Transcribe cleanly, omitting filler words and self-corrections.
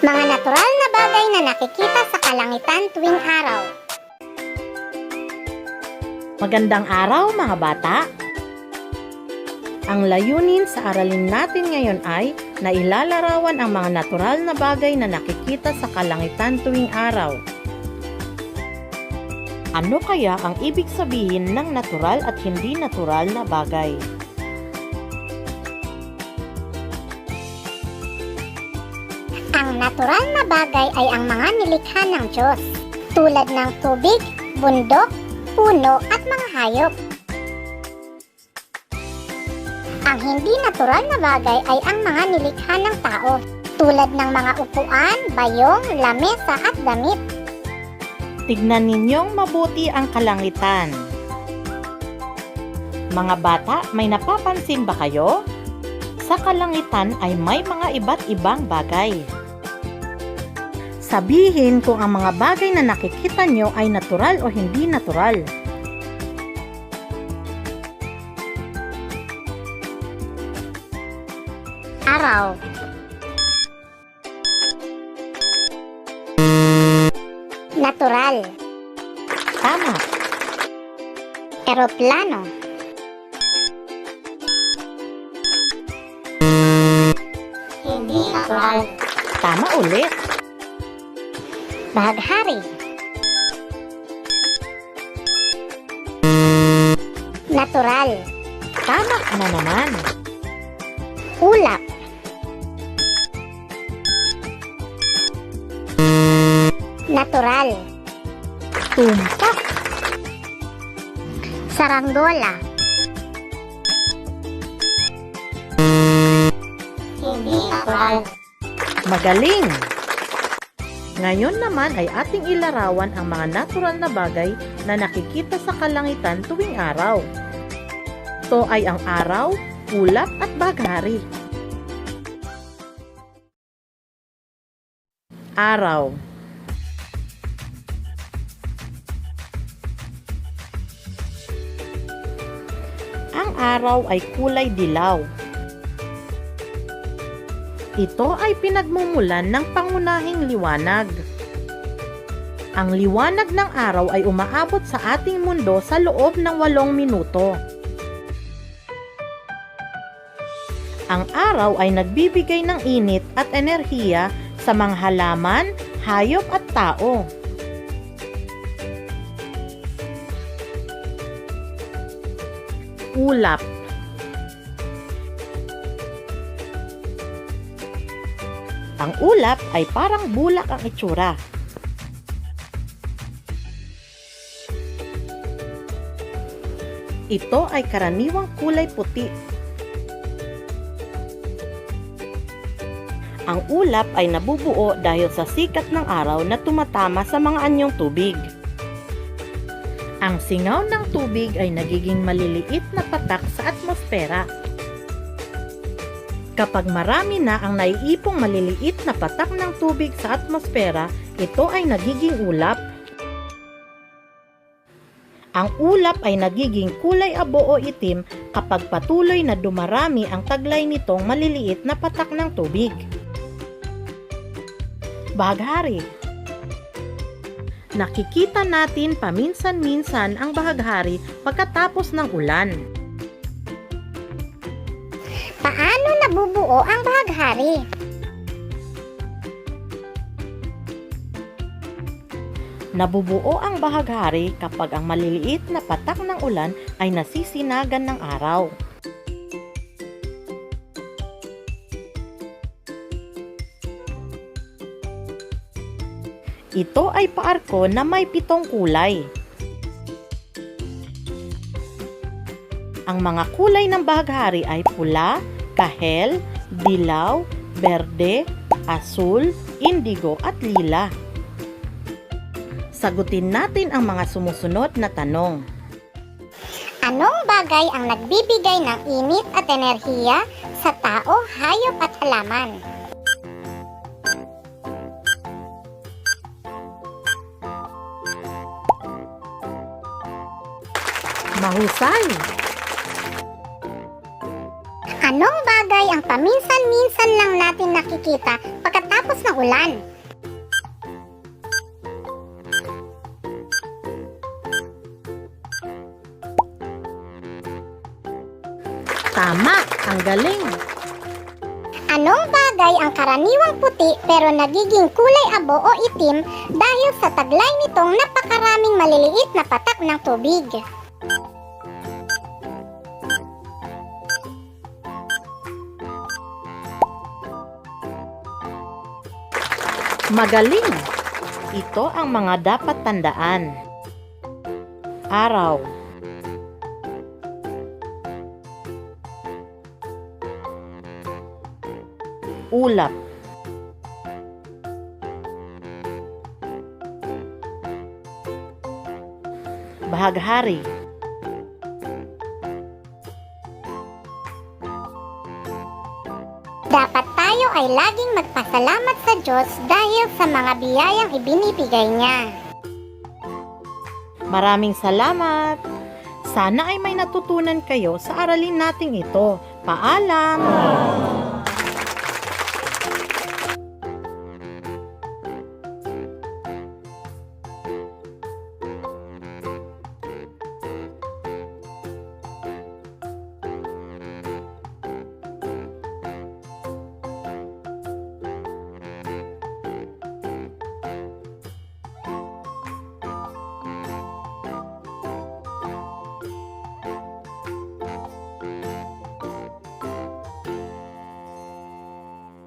Mga natural na bagay na nakikita sa kalangitan tuwing araw. Magandang araw mga bata! Ang layunin sa aralin natin ngayon ay nailalarawan ang mga natural na bagay na nakikita sa kalangitan tuwing araw. Ano kaya ang ibig sabihin ng natural at hindi natural na bagay? Ang natural na bagay ay ang mga nilikha ng Diyos, tulad ng tubig, bundok, puno at mga hayop. Ang hindi natural na bagay ay ang mga nilikha ng tao, tulad ng mga upuan, bayong, lamesa at damit. Tignan ninyong mabuti ang kalangitan. Mga bata, may napapansin ba kayo? Sa kalangitan ay may mga iba't ibang bagay. Sabihin kung ang mga bagay na nakikita nyo ay natural o hindi natural. Araw. Natural. Tama. Eroplano. Hindi natural. Tama ulit. Bahaghari. Natural. Tama na naman. Ulap. Natural. Tumpak. Saranggola. Hindi natural. Magaling! Ngayon naman ay ating ilarawan ang mga natural na bagay na nakikita sa kalangitan tuwing araw. Ito ay ang araw, ulap at baghari. Araw. Ang araw ay kulay dilaw. Ito ay pinagmumulan ng pangunahing liwanag. Ang liwanag ng araw ay umaabot sa ating mundo sa loob ng 8 minuto. Ang araw ay nagbibigay ng init at enerhiya sa mga halaman, hayop at tao. Ulap. Ang ulap ay parang bulak ang itsura. Ito ay karaniwang kulay puti. Ang ulap ay nabubuo dahil sa sikat ng araw na tumatama sa mga anyong tubig. Ang singaw ng tubig ay nagiging maliliit na patak sa atmosfera. Kapag marami na ang naiipong maliliit na patak ng tubig sa atmosfera, ito ay nagiging ulap. Ang ulap ay nagiging kulay abo o itim kapag patuloy na dumarami ang taglay nitong maliliit na patak ng tubig. Bahaghari. Nakikita natin paminsan-minsan ang bahaghari pagkatapos ng ulan. Paano nabubuo ang bahaghari? Nabubuo ang bahaghari kapag ang maliliit na patak ng ulan ay nasisinagan ng araw. Ito ay paarko na may 7 kulay. Ang mga kulay ng bahaghari ay pula, kahel, dilaw, berde, asul, indigo at lila. Sagutin natin ang mga sumusunod na tanong. Anong bagay ang nagbibigay ng init at enerhiya sa tao, hayop at halaman? Mahusay! Anong bagay ang paminsan-minsan lang natin nakikita pagkatapos pagkatapos ng ulan. Tama, ang galing. Anong bagay ang karaniwang puti pero nagiging kulay abo o itim dahil sa taglay nitong napakaraming maliliit na patak ng tubig? Magaling! Ito ang mga dapat tandaan. Araw, ulap, bahaghari, Dapat tayo ay laging magpasalamat sa Diyos dahil sa mga biyayang ibinibigay niya. Maraming salamat! Sana ay may natutunan kayo sa aralin nating ito. Paalam!